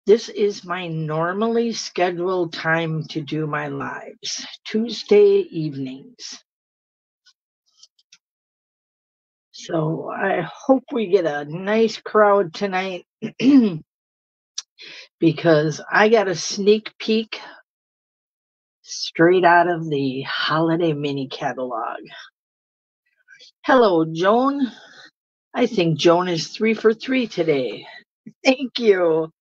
This is my normally scheduled time to do my lives, Tuesday evenings. So I hope we get a nice crowd tonight because I got a sneak peek straight out of the holiday mini catalog. Hello, Joan. I think Joan is 3 for 3 today. Thank you.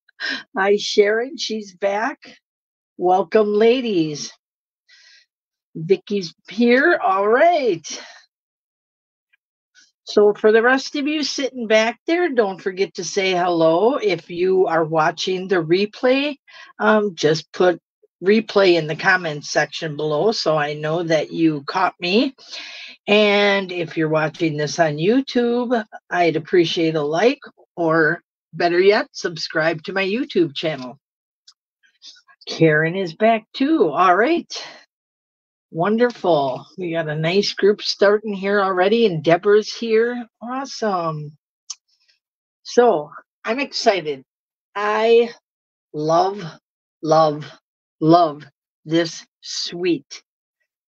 Hi, Sharon. She's back. Welcome, ladies. Vicky's here. All right. So for the rest of you sitting back there, don't forget to say hello. If you are watching the replay, just put replay in the comments section below so I know that you caught me. And if you're watching this on YouTube, I'd appreciate a like, or better yet, subscribe to my YouTube channel. Karen is back too. All right. Wonderful. We got a nice group starting here already, and Deborah's here. Awesome. So I'm excited. I love, love, love this suite.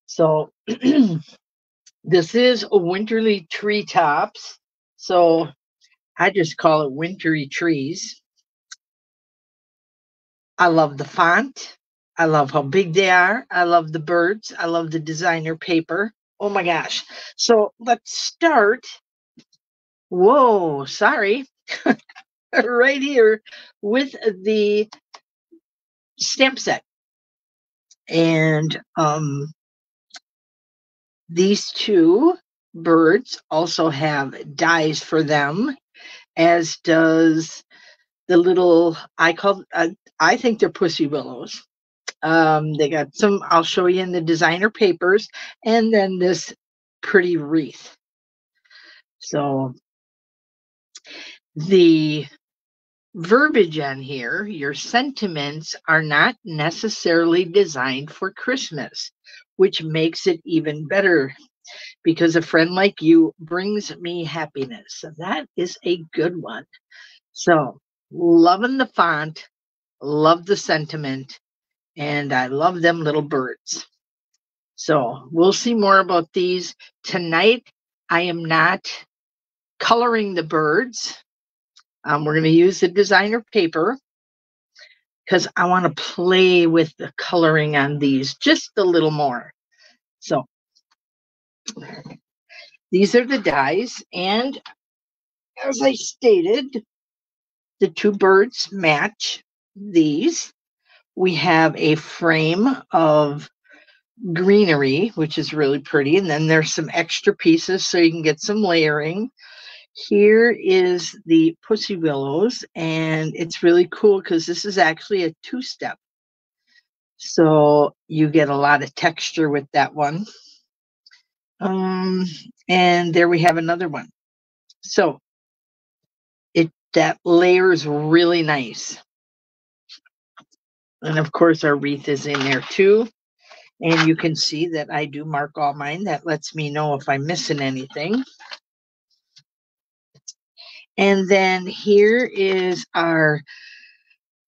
So this is a Winterly Treetops. So I just call it Wintry Trees. I love the font. I love how big they are. I love the birds. I love the designer paper. Oh my gosh. So let's start. Whoa, sorry. Right here with the stamp set. And these two birds also have dies for them, as does the little, I think they're pussy willows. They got some, I'll show you in the designer papers, and then this pretty wreath. So the verbiage on here, your sentiments are not necessarily designed for Christmas, which makes it even better because a friend like you brings me happiness. So that is a good one. So loving the font, love the sentiment, and I love them little birds. So we'll see more about these tonight. I am not coloring the birds. We're going to use the designer paper because I want to play with the coloring on these just a little more. So these are the dies, and as I stated, the two birds match these. We have a frame of greenery, which is really pretty, and then there's some extra pieces so you can get some layering. Here is the pussy willows, and it's really cool because this is actually a two-step. So you get a lot of texture with that one. And there we have another one. So that layers really nice. And of course our wreath is in there too. And you can see that I do mark all mine. That lets me know if I'm missing anything. And then here is our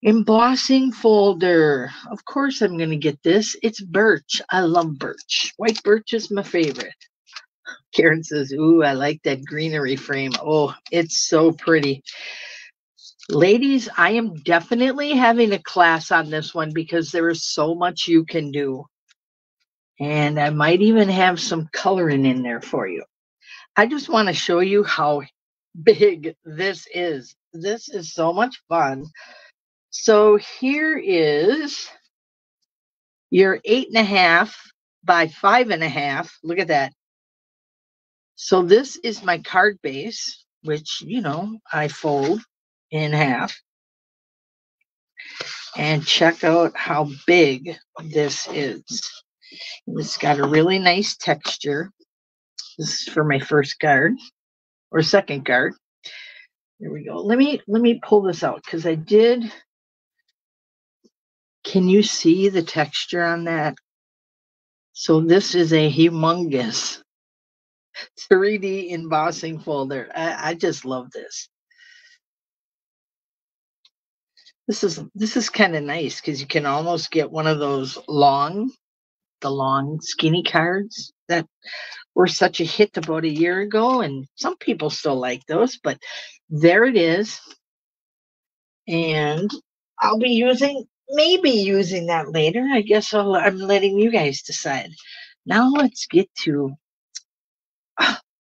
embossing folder. Of course I'm going to get this. It's birch. I love birch. White birch is my favorite. Karen says, ooh, I like that greenery frame. Oh, it's so pretty. Ladies, I am definitely having a class on this one because there is so much you can do. And I might even have some coloring in there for you. I just want to show you how big this is. This is so much fun. So here is your 8.5 by 5.5. Look at that. So this is my card base, which, you know, I fold in half. And check out how big this is. It's got a really nice texture. This is for my first card or second card. There we go. Let me pull this out because I did. Can you see the texture on that? So this is a humongous 3D embossing folder. I just love this. This is kind of nice because you can almost get one of those the long skinny cards that were such a hit about a year ago, and some people still like those, but there it is. And I'll be maybe using that later. I guess I'm letting you guys decide. Now let's get to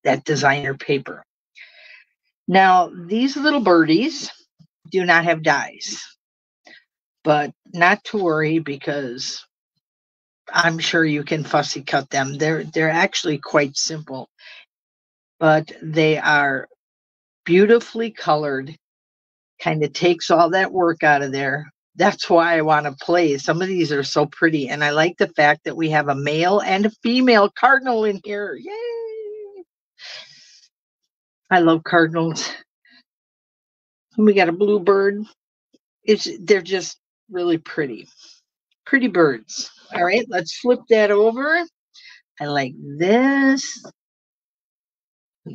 that designer paper. Now, these little birdies do not have dies, but not to worry because I'm sure you can fussy cut them. They're actually quite simple, but they are beautifully colored. Kind of takes all that work out of there. That's why I want to play. Some of these are so pretty, and I like the fact that we have a male and a female cardinal in here. Yay! I love cardinals. We got a blue bird. They're just really pretty. Pretty birds. All right, let's flip that over. I like this.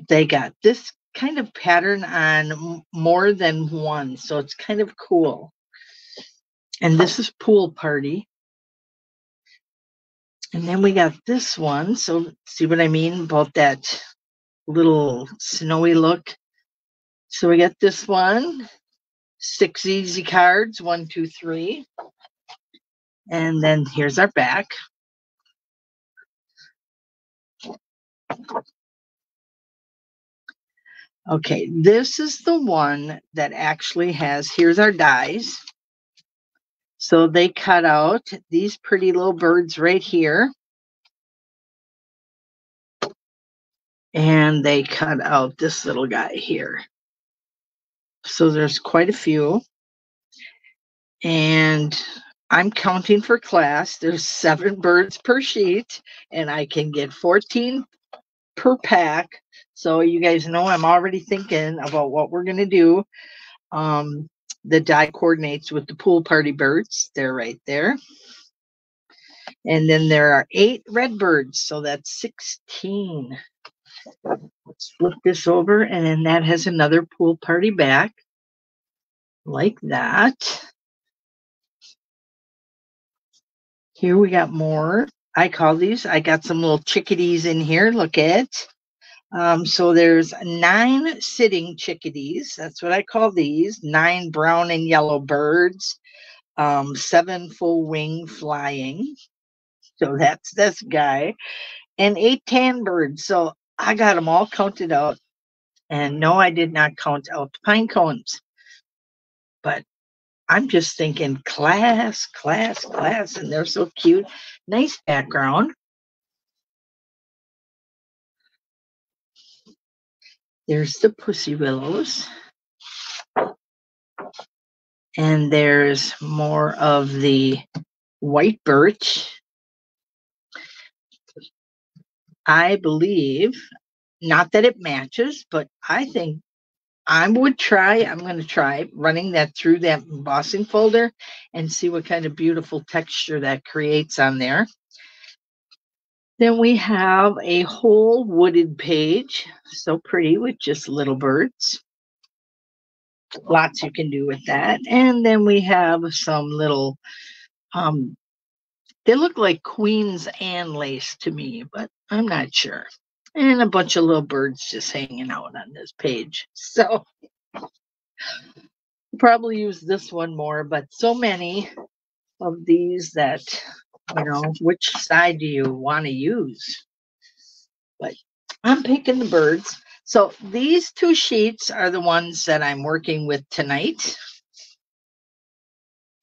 They got this kind of pattern on more than one, so it's kind of cool. And this is Pool Party. And then we got this one. So see what I mean about that little snowy look? So we got this one, 6 easy cards, 1, 2, 3. And then here's our back. Okay, this is the one that actually has, here's our dies. So they cut out these pretty little birds right here. And they cut out this little guy here. So there's quite a few. And I'm counting for class. There's 7 birds per sheet, and I can get 14 per pack. So you guys know I'm already thinking about what we're going to do. The die coordinates with the Pool Party birds. They're right there. And then there are 8 red birds, so that's 16. Let's flip this over, and then that has another Pool Party back, like that. Here we got more. I call these, I got some little chickadees in here. Look at. So there's 9 sitting chickadees. That's what I call these. 9 brown and yellow birds. 7 full wing flying. So that's this guy. And 8 tan birds. So I got them all counted out. And no, I did not count out the pine cones. But I'm just thinking class, class, class. And they're so cute. Nice background. There's the pussy willows. And there's more of the white birch. I believe, not that it matches, but I think I'm going to try running that through that embossing folder and see what kind of beautiful texture that creates on there. Then we have a whole wooded page. So pretty with just little birds. Lots you can do with that. And then we have some little, they look like Queen's Anne lace to me, but I'm not sure. And a bunch of little birds just hanging out on this page. So probably use this one more, but so many of these that, which side do you want to use? But I'm picking the birds. So these 2 sheets are the ones that I'm working with tonight.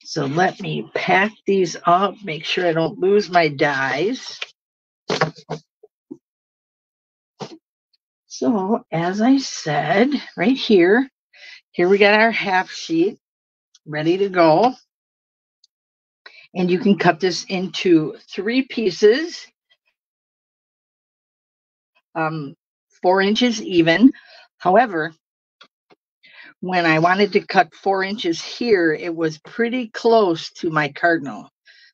So let me pack these up, make sure I don't lose my dies. So as I said, right here we got our half sheet ready to go. And you can cut this into 3 pieces, 4 inches even. However, when I wanted to cut 4 inches here, it was pretty close to my cardinal.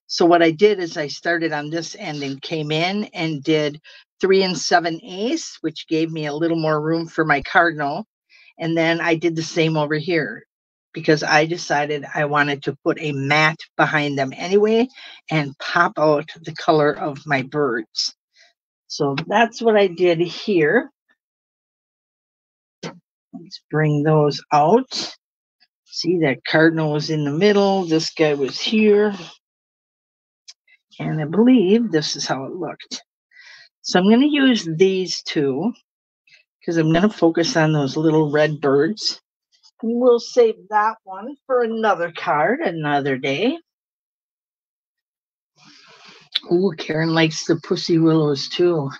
So what I did is I started on this end and came in and did 3 7/8, which gave me a little more room for my cardinal. And then I did the same over here. because I decided I wanted to put a mat behind them anyway and pop out the color of my birds. So that's what I did here. Let's bring those out. See, that cardinal was in the middle. This guy was here. And I believe this is how it looked. So I'm going to use these two because I'm going to focus on those little red birds. And we'll save that one for another card another day. Oh, Karen likes the pussy willows too.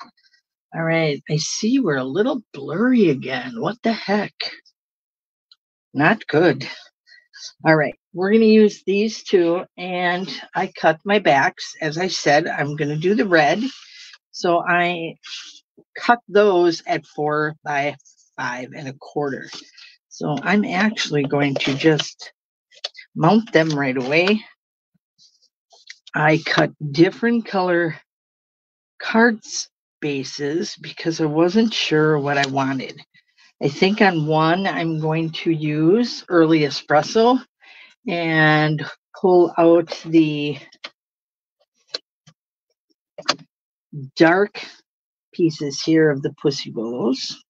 All right, I see we're a little blurry again. What the heck? Not good. All right, we're going to use these two, and I cut my backs. As I said, I'm going to do the red. So I cut those at 4 by 5.25. So I'm actually going to just mount them right away. I cut different color card spaces because I wasn't sure what I wanted. I think on one I'm going to use early espresso and pull out the dark pieces here of the pussy willows.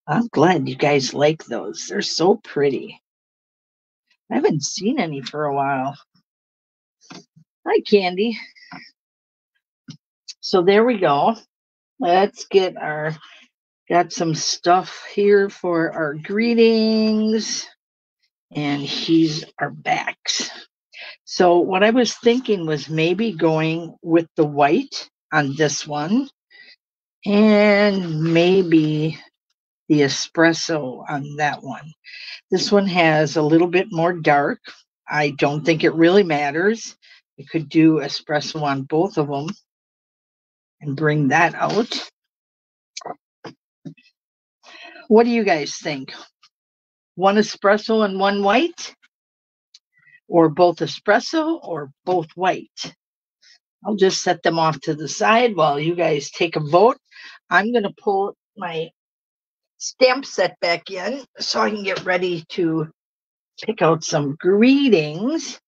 I'm glad you guys like those. They're so pretty. I haven't seen any for a while. Hi, Candy. So there we go. Let's get got some stuff here for our greetings. And here's our backs. So what I was thinking was maybe going with the white on this one and maybe the espresso on that one. This one has a little bit more dark. I don't think it really matters. You could do espresso on both of them and bring that out. What do you guys think? One espresso and one white? Or both espresso or both white? I'll just set them off to the side while you guys take a vote. I'm going to pull my stamp set back in so I can get ready to pick out some greetings.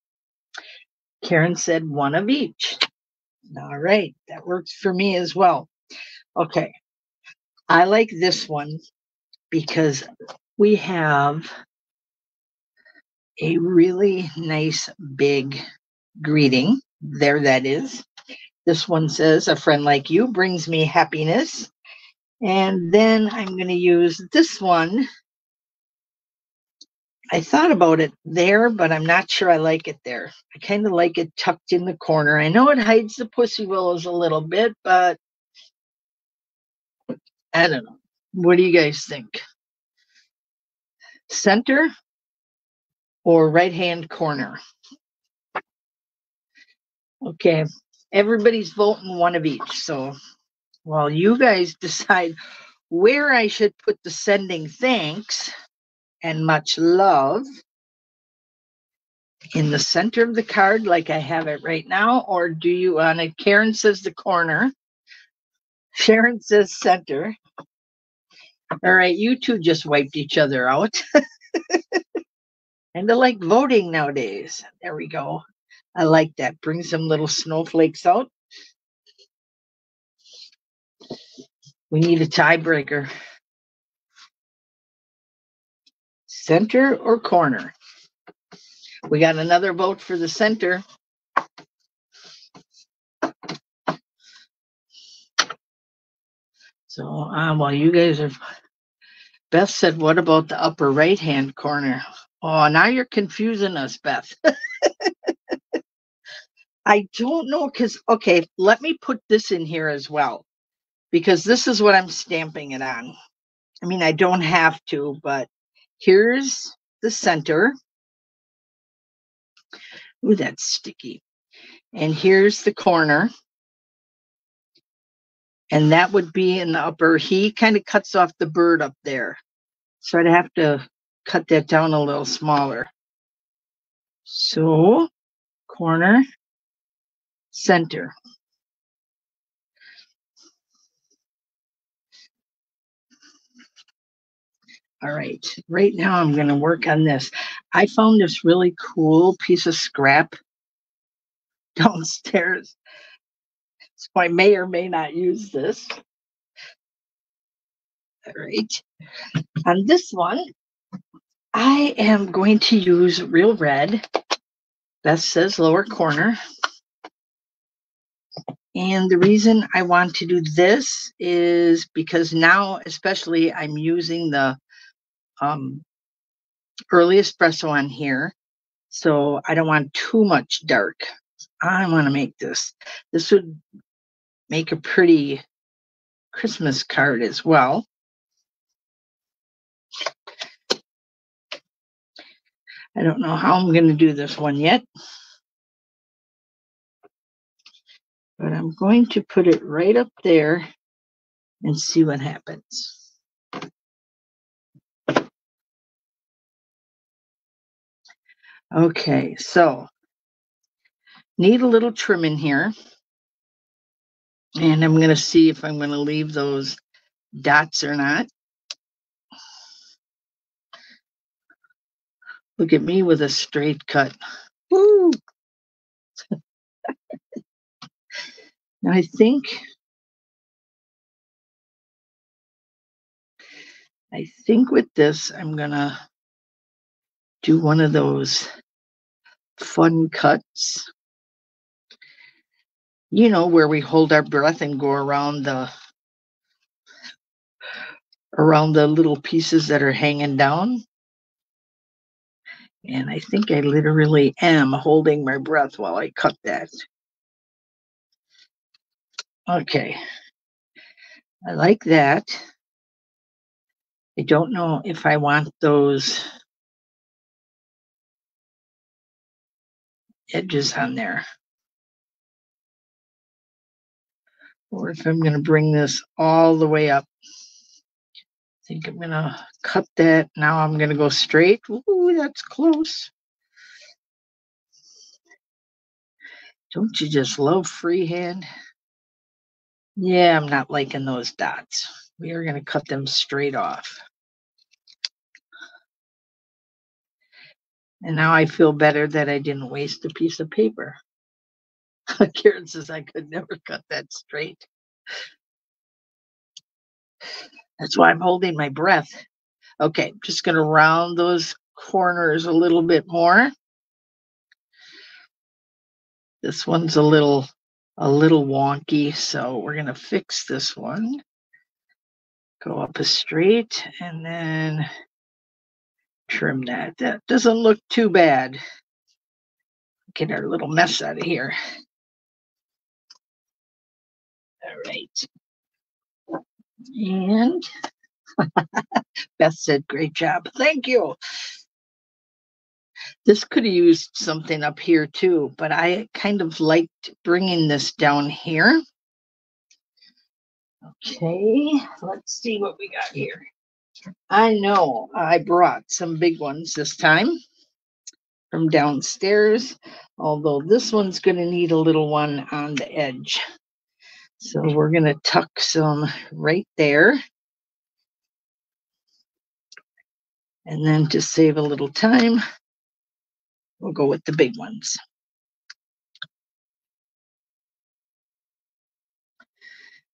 Karen said one of each. All right, that works for me as well. Okay, I like this one because we have a really nice big greeting. There that is. This one says, a friend like you brings me happiness. And then I'm going to use this one. I thought about it there, but I'm not sure I like it there. I kind of like it tucked in the corner. I know it hides the pussy willows a little bit, but I don't know. What do you guys think? Center or right-hand corner? Okay, everybody's voting one of each. So while you guys decide where I should put the sending thanks and much love, in the center of the card like I have it right now, or do you want it? Karen says the corner. Sharon says center. All right, you two just wiped each other out. And I like voting nowadays. There we go. I like that. Bring some little snowflakes out. We need a tiebreaker. Center or corner? We got another vote for the center. So while you guys are, Beth said, what about the upper right-hand corner? Oh, now you're confusing us, Beth. I don't know, because, okay, let me put this in here as well, because this is what I'm stamping it on. I mean, I don't have to, but here's the center. Ooh, that's sticky. And here's the corner. And that would be in the upper. He kind of cuts off the bird up there. So I'd have to cut that down a little smaller. So, corner, center. All right, right now I'm going to work on this. I found this really cool piece of scrap downstairs, so I may or may not use this. All right, on this one, I am going to use Real Red. That says lower corner. And the reason I want to do this is because now, especially, I'm using the early espresso on here. So I don't want too much dark. I want to make this. This would make a pretty Christmas card as well. I don't know how I'm going to do this one yet, but I'm going to put it right up there and see what happens. Okay, so need a little trim in here. And I'm going to see if I'm going to leave those dots or not. Look at me with a straight cut. Woo! Now I think with this, I'm going to do one of those fun cuts. You know, where we hold our breath and go around the little pieces that are hanging down. And I think I literally am holding my breath while I cut that. Okay. I like that. I don't know if I want those edges on there, or if I'm going to bring this all the way up. I think I'm going to cut that. Now I'm going to go straight. Ooh, that's close. Don't you just love freehand? Yeah, I'm not liking those dots. We are going to cut them straight off. And now I feel better that I didn't waste a piece of paper. Karen says I could never cut that straight. That's why I'm holding my breath. Okay, just going to round those corners a little bit more. This one's a little wonky, so we're going to fix this one. Go up a straight and then trim that. That doesn't look too bad. Get our little mess out of here. All right. And Beth said, great job. Thank you. This could have used something up here too, but I kind of liked bringing this down here. Okay, let's see what we got here. I know I brought some big ones this time from downstairs, although this one's going to need a little one on the edge. So we're going to tuck some right there. And then to save a little time, we'll go with the big ones.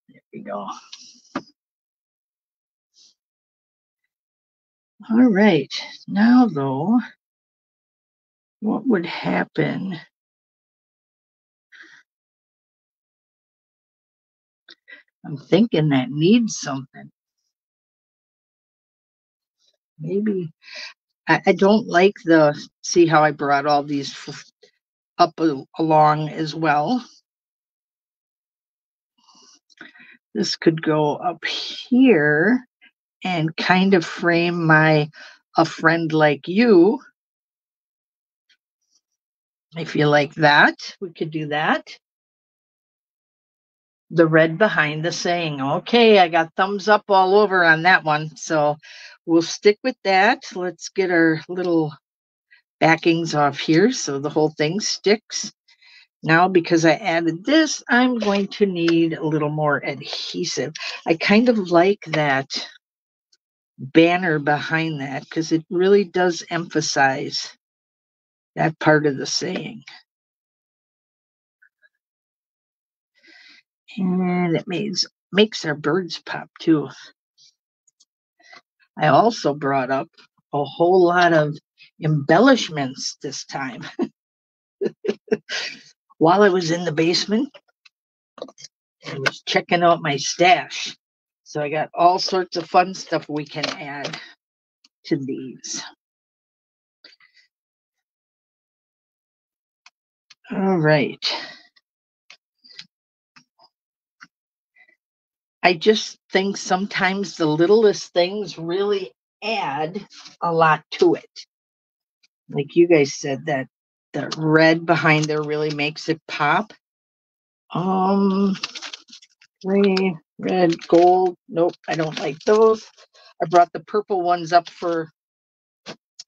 There we go. All right. Now, though, what would happen? I'm thinking that needs something. Maybe I don't like see how I brought all these up along as well. This could go up here and kind of frame a friend like you. If you like that, we could do that. The red behind the saying. Okay, I got thumbs up all over on that one. So we'll stick with that. Let's get our little backings off here so the whole thing sticks. Now, because I added this, I'm going to need a little more adhesive. I kind of like that banner behind that because it really does emphasize that part of the saying. And it makes our birds pop too. I also brought up a whole lot of embellishments this time. While I was in the basement, I was checking out my stash. So I got all sorts of fun stuff we can add to these. All right. I just think sometimes the littlest things really add a lot to it. Like you guys said, that the red behind there really makes it pop. Gray, red, gold. Nope, I don't like those. I brought the purple ones up for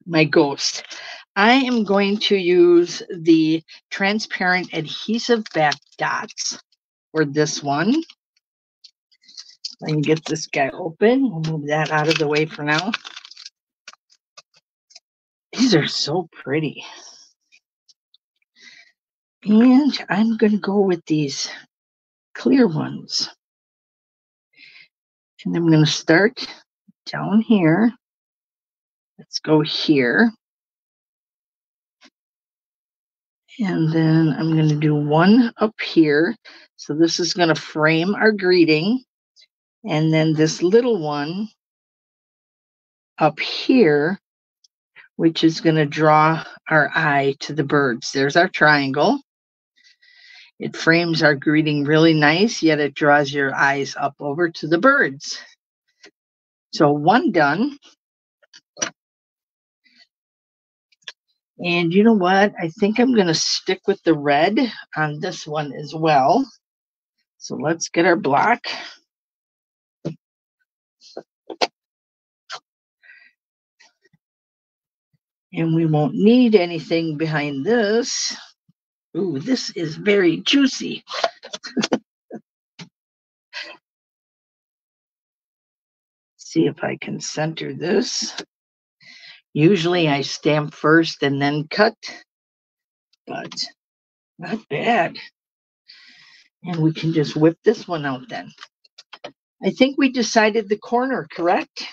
my ghost. I am going to use the transparent adhesive back dots for this one. I can get this guy open. We'll move that out of the way for now. These are so pretty. And I'm going to go with these clear ones. And I'm going to start down here. Let's go here. And then I'm going to do one up here. So this is going to frame our greeting. And then this little one up here, which is going to draw our eye to the birds. There's our triangle. It frames our greeting really nice, yet it draws your eyes up over to the birds. So one done. And you know what? I think I'm going to stick with the red on this one as well. So let's get our block. And we won't need anything behind this. Ooh, this is very juicy. See if I can center this. Usually I stamp first and then cut, but not bad. And we can just whip this one out then. I think we decided the corner, correct?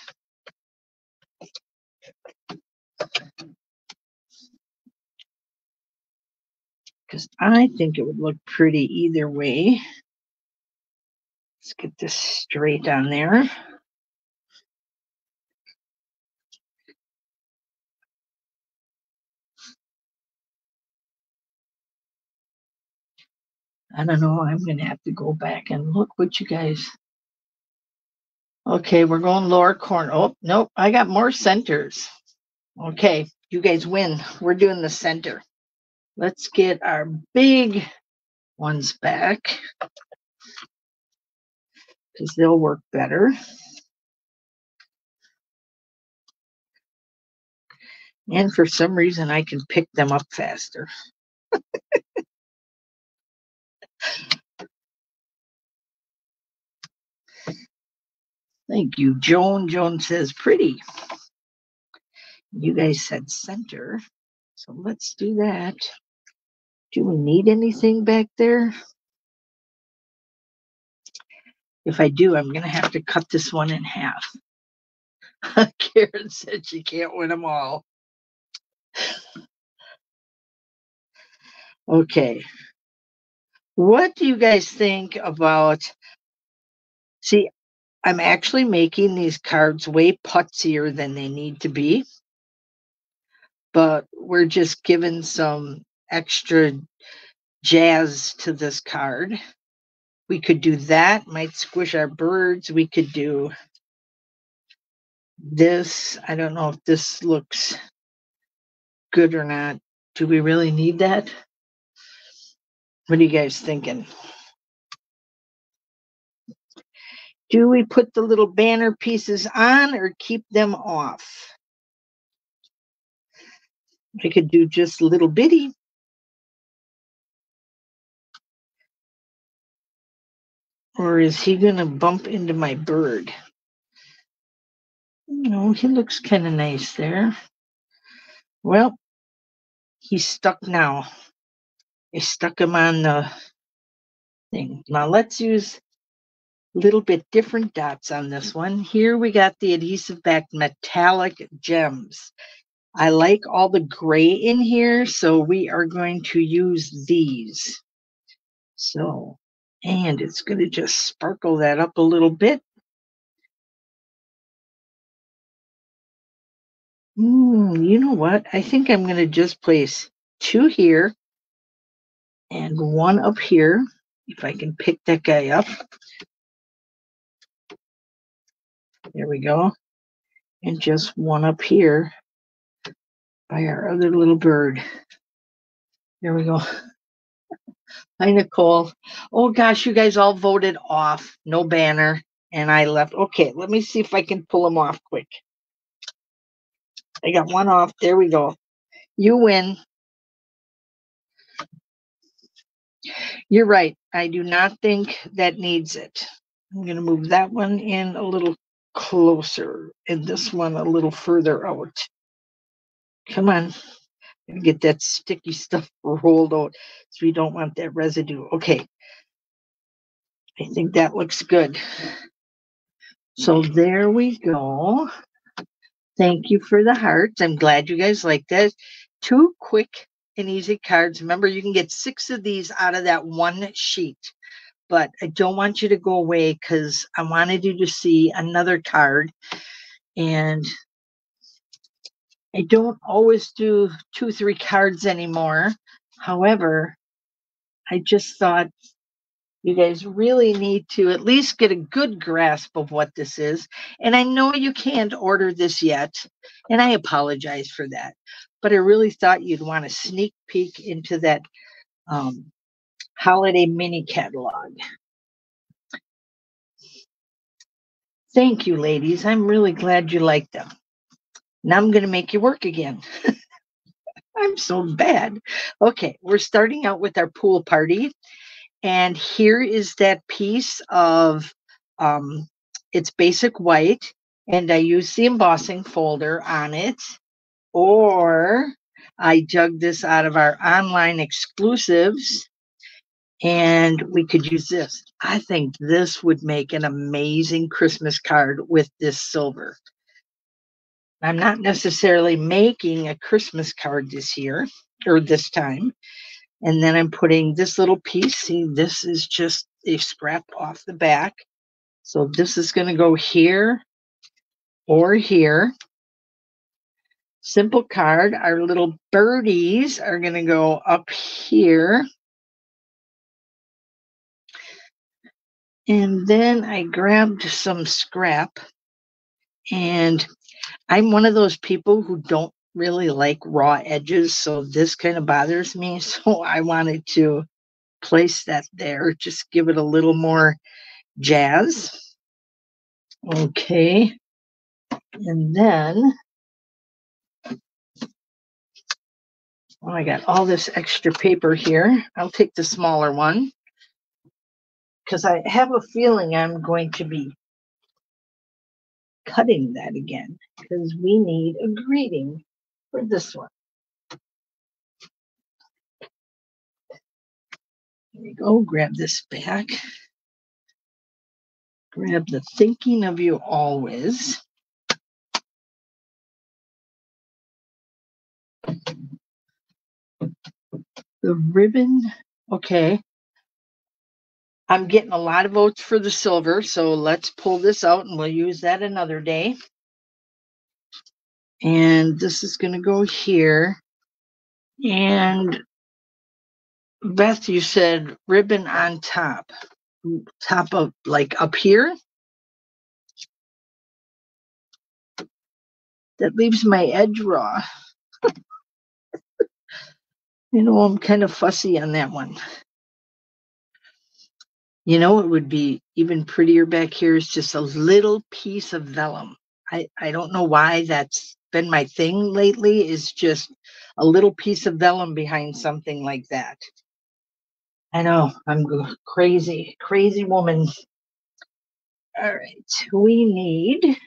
Because I think it would look pretty either way. Let's get this straight on there. I don't know. I'm going to have to go back and look what you guys. Okay, we're going lower corner. Oh, nope. I got more centers. Okay, you guys win. We're doing the center. Let's get our big ones back because they'll work better. And for some reason, I can pick them up faster. Thank you, Joan. Joan says pretty. You guys said center. So let's do that. Do we need anything back there? If I do, I'm going to have to cut this one in half. Karen said she can't win them all. Okay. What do you guys think about? See, I'm actually making these cards way putzier than they need to be, but we're just giving some extra jazz to this card. We could do that, might squish our birds. We could do this. I don't know if this looks good or not. Do we really need that? What are you guys thinking? Do we put the little banner pieces on or keep them off? I could do just little bitty. Or is he going to bump into my bird? Oh, he looks kind of nice there. Well, he's stuck now. I stuck him on the thing. Now let's use a little bit different dots on this one. Here we got the adhesive back metallic gems. I like all the gray in here, so we are going to use these. So, and it's going to just sparkle that up a little bit. You know what? I think I'm going to just place 2 here and 1 up here, if I can pick that guy up. There we go. And just 1 up here by our other little bird. There we go. Hi, Nicole. Oh, gosh, you guys all voted off. No banner. And I left. Okay, let me see if I can pull them off quick. I got 1 off. There we go. You win. You're right. I do not think that needs it. I'm going to move that one in a little closer and this one a little further out. Come on. Get that sticky stuff rolled out so we don't want that residue. Okay. I think that looks good. So there we go. Thank you for the hearts. I'm glad you guys like that. 2 quick and easy cards. Remember, you can get 6 of these out of that 1 sheet. But I don't want you to go away because I wanted you to see another card. And I don't always do 2, 3 cards anymore. However, I just thought you guys really need to at least get a good grasp of what this is. And I know you can't order this yet, and I apologize for that. But I really thought you'd want a sneak peek into that holiday mini catalog. Thank you, ladies. I'm really glad you like them. Now I'm going to make you work again. I'm so bad. Okay, we're starting out with our pool party. And here is that piece of, it's basic white. And I use the embossing folder on it. Or I dug this out of our online exclusives. And we could use this. I think this would make an amazing Christmas card with this silver. I'm not necessarily making a Christmas card this year or this time. And then I'm putting this little piece. See, this is just a scrap off the back. So this is going to go here or here. Simple card. Our little birdies are going to go up here. And then I grabbed some scrap. And I'm one of those people who don't really like raw edges. So this kind of bothers me. So I wanted to place that there, just give it a little more jazz. Okay. And then, oh, I got all this extra paper here. I'll take the smaller one because I have a feeling I'm going to be cutting that again because we need a greeting for this one. There we go. Grab this back. Grab the thinking of you always. The ribbon. Okay. I'm getting a lot of votes for the silver, so let's pull this out and we'll use that another day. And this is going to go here. And Beth, you said ribbon on top. Top of, like, up here? That leaves my edge raw. You know, I'm kind of fussy on that one. You know, it would be even prettier back here is just a little piece of vellum. I don't know why that's been my thing lately, is just a little piece of vellum behind something like that. I know, I'm crazy, crazy woman. All right, we need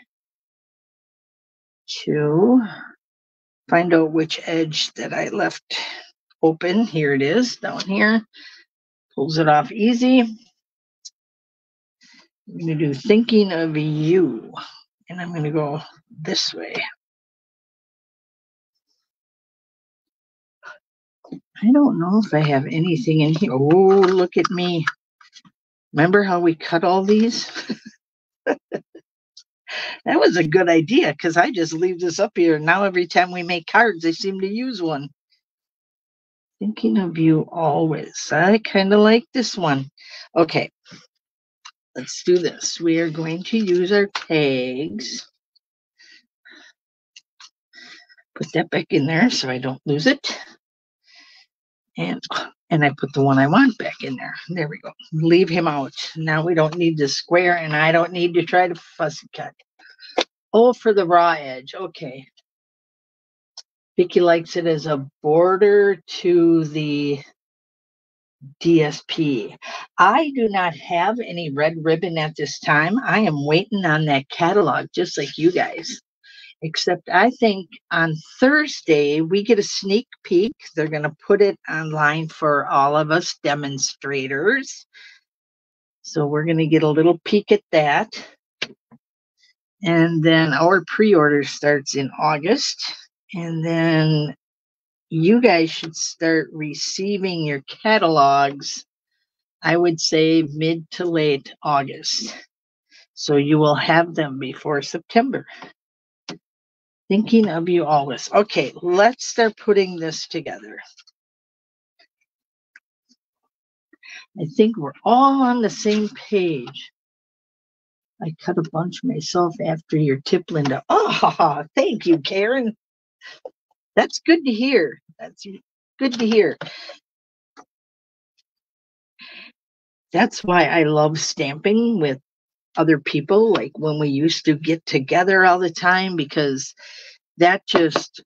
to find out which edge that I left open. Here it is down here. Pulls it off easy. I'm going to do thinking of you. And I'm going to go this way. I don't know if I have anything in here. Oh, look at me. Remember how we cut all these? That was a good idea because I just leave this up here. Now every time we make cards, they seem to use one. Thinking of you always. I kind of like this one. Okay, let's do this. We are going to use our tags. Put that back in there so I don't lose it. And I put the one I want back in there. There we go. Leave him out. Now we don't need the square, and I don't need to try to fussy cut. Oh, for the raw edge. Okay. Vicki likes it as a border to the DSP. I do not have any red ribbon at this time. I am waiting on that catalog, just like you guys. Except I think on Thursday, we get a sneak peek. They're going to put it online for all of us demonstrators. So we're going to get a little peek at that. And then our pre-order starts in August. And then you guys should start receiving your catalogs, I would say mid to late August. So you will have them before September. Thinking of you always. Okay, let's start putting this together. I think we're all on the same page. I cut a bunch myself after your tip, Linda. Oh, thank you, Karen. That's good to hear. That's good to hear. That's why I love stamping with other people, like when we used to get together all the time, because that just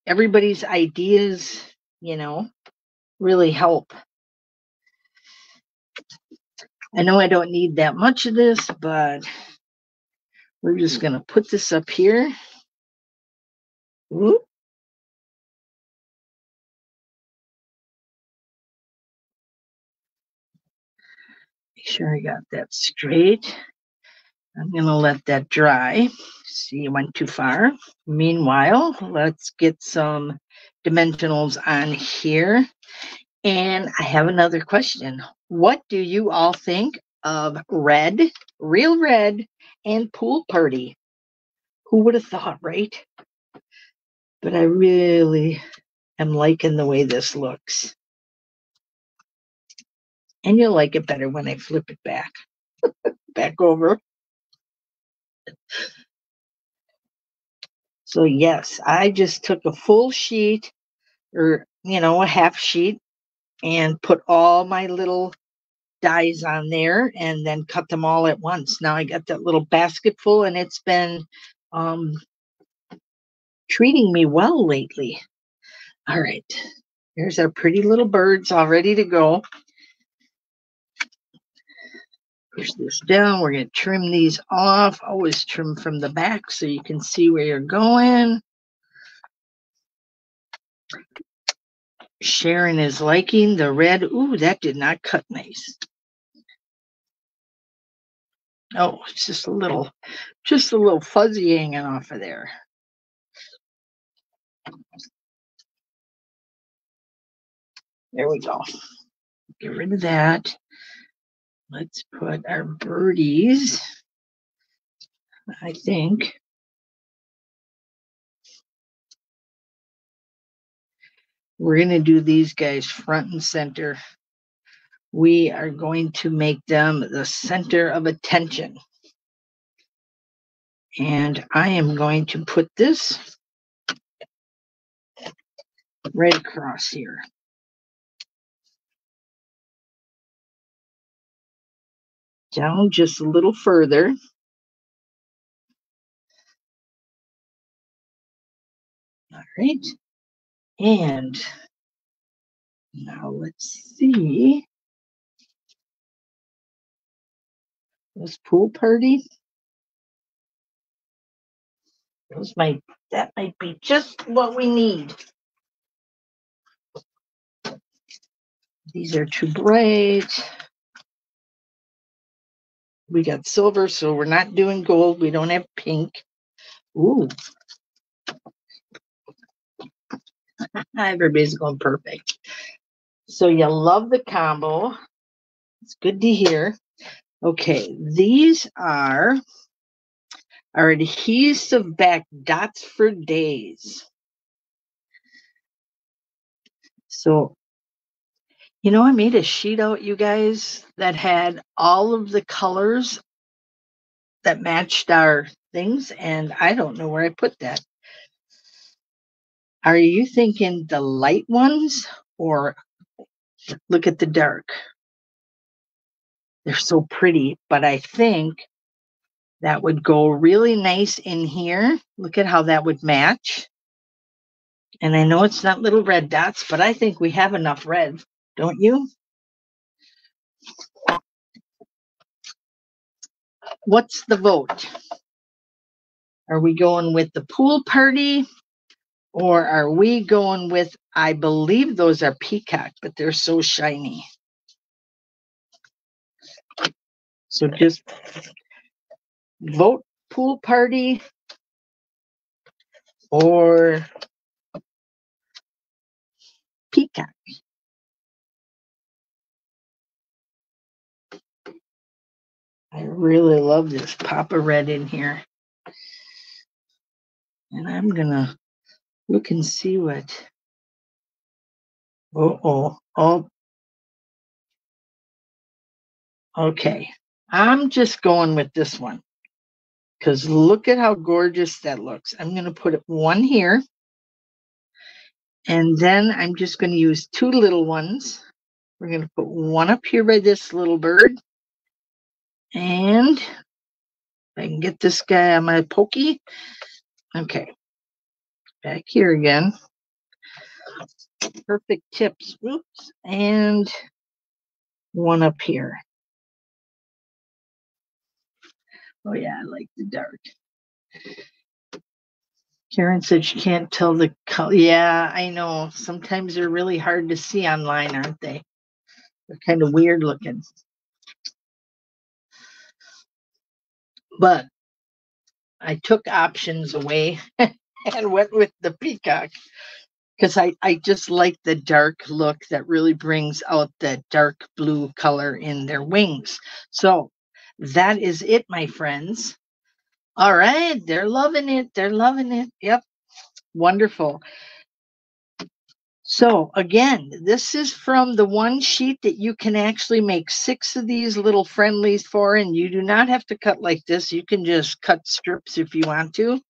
everybody's ideas, really help. I know I don't need that much of this, but we're just going to put this up here. Whoop. Make sure I got that straight. I'm going to let that dry. See, you went too far. Meanwhile, let's get some dimensionals on here. And I have another question. What do you all think of red, real red, and pool party? Who would have thought, right? But I really am liking the way this looks. And you'll like it better when I flip it back over. So yes, I just took a full sheet or, a half sheet and put all my little dies on there and then cut them all at once. Now I got that little basket full, and it's been treating me well lately. All right, here's our pretty little birds all ready to go. Push this down. We're going to trim these off. Always trim from the back so you can see where you're going. Sharon is liking the red. Ooh, that did not cut nice. Oh, it's just a little fuzzy hanging off of there. There we go. Get rid of that. Let's put our birdies, I think. We're going to do these guys front and center. We are going to make them the center of attention. And I am going to put this right across here. Down just a little further. All right. And now let's see. This pool party. That might be just what we need. These are too bright. We got silver, so we're not doing gold. We don't have pink. Ooh. Everybody's going perfect. So you love the combo. It's good to hear. Okay, these are our adhesive back dots for days. So, you know, I made a sheet out, you guys, that had all of the colors that matched our things, and I don't know where I put that. Are you thinking the light ones, or look at the dark? They're so pretty, but I think that would go really nice in here. Look at how that would match. And I know it's not little red dots, but I think we have enough red, don't you? What's the vote? Are we going with the pool party, or are we going with, I believe those are peacock, but they're so shiny. So just vote pool party or peacock. I really love this pop of red in here. And I'm going to look and see what. Oh. Okay. I'm just going with this one because look at how gorgeous that looks. I'm going to put one here. And then I'm just going to use two little ones. We're going to put one up here by this little bird. And I can get this guy on my pokey. Okay. Back here again. Perfect tips. Oops. And one up here. Oh, yeah, I like the dark. Karen said she can't tell the color. Yeah, I know. Sometimes they're really hard to see online, aren't they? They're kind of weird looking. But I took options away and went with the peacock because I just like the dark look that really brings out the dark blue color in their wings. So that is it, my friends. All right. They're loving it. They're loving it. Yep. Wonderful. So again, this is from the one sheet that you can actually make 6 of these little friendlies for, and you do not have to cut like this. You can just cut strips if you want to.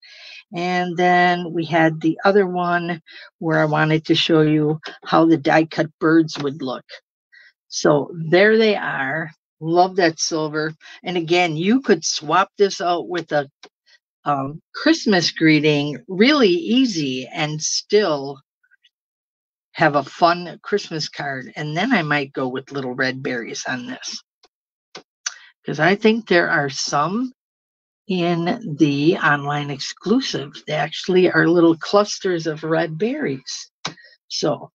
And then we had the other one where I wanted to show you how the die cut birds would look. So there they are. Love that silver. And again, you could swap this out with a Christmas greeting really easy and still have a fun Christmas card. And then I might go with little red berries on this, because I think there are some in the online exclusive. They actually are little clusters of red berries. So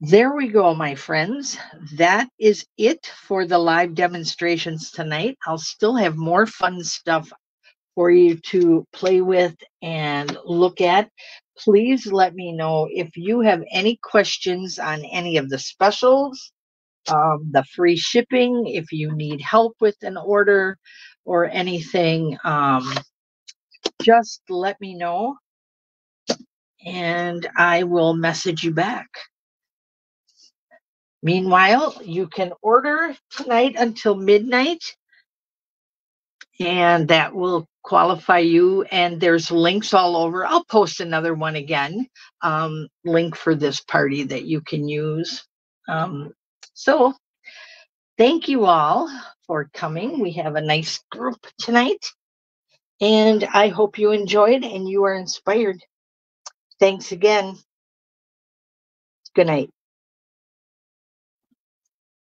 there we go, my friends. That is it for the live demonstrations tonight. I'll still have more fun stuff for you to play with and look at. Please let me know if you have any questions on any of the specials, the free shipping, if you need help with an order or anything. Just let me know and I will message you back. Meanwhile, you can order tonight until midnight, and that will qualify you. And there's links all over. I'll post another one again, link for this party that you can use. So thank you all for coming. We have a nice group tonight, and I hope you enjoyed and you are inspired. Thanks again. Good night.